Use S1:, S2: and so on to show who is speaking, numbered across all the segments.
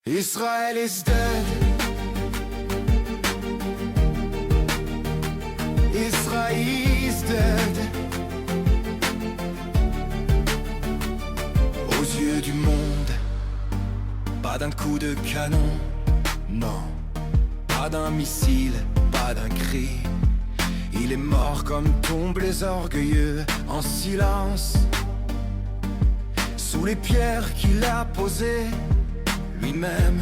S1: Israel is dead. Israel is dead. Aux yeux du monde, pas d'un coup de canon, non, pas d'un missile, pas d'un cri. Il est mort comme tombent les orgueilleux en silence, sous les pierres qu'il a posées lui-même.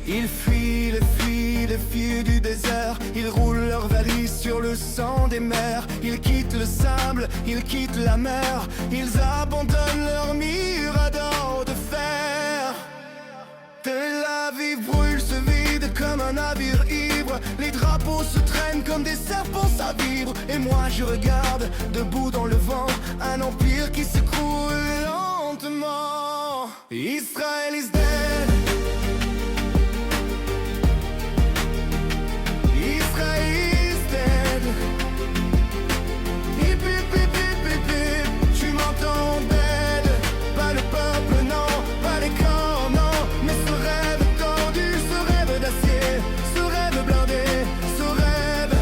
S1: Ils fuient les filles du désert. Ils roulent leurs valises sur le sang des mers. Ils quittent le sable, ils quittent la mer. Ils abandonnent leurs miradors de fer. Tel Aviv brûle, se vide comme un navire ivre. Les drapeaux se traînent comme des serpents à vivre. Et moi je regarde, debout dans le vent, un empire qui s'écroule lentement. Israel is dead. Israel is dead. Hip hip hip hip hip hip. Tu m'entends dead. Pas le peuple, non, pas les camps, non. Mais ce rêve tordu, ce rêve d'acier, ce rêve blindé, ce rêve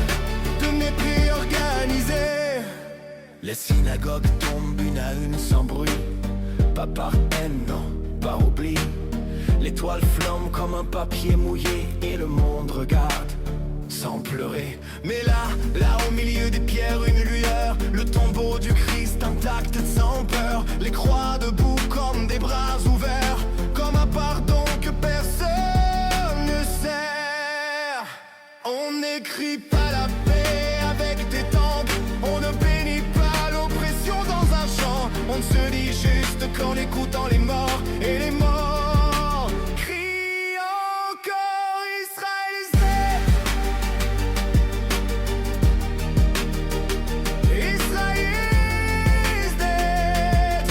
S1: de mépris organisé. Les synagogues tombent une à une sans bruit. Pas par haine, non, par oubli. L'étoile flambe comme un papier mouillé. Et le monde regarde sans pleurer. Mais là au milieu des pierres, une lueur. Le tombeau du Christ intact sans peur. Les croix debout comme des bras ouverts. Comme un pardon que personne ne sert. On n'écrit pas la paix avec des tempes. On ne bénit pas l'oppression dans un champ. On ne se dit juste qu'en écoutant les morts. Et les morts crient encore Israël is dead. Israël is dead.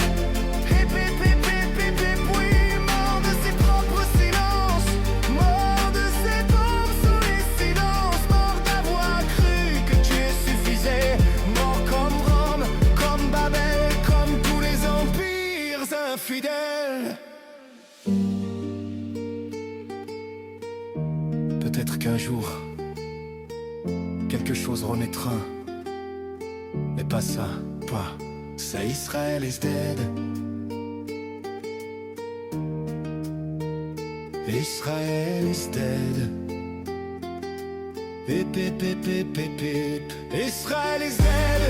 S1: Hip hip hip hip hip hip. Oui, mort de ses propres silences. Mort de ses tombes sous les silences. Mort d'avoir cru que Dieu suffisait. Mort comme Rome, comme Babel, comme tous les empires infidèles. Peut-être qu'un jour, quelque chose renaîtra. Mais pas ça, pas ça. Israel is dead. Israel is dead. Hip hip hip hip hip hip. Israel is dead.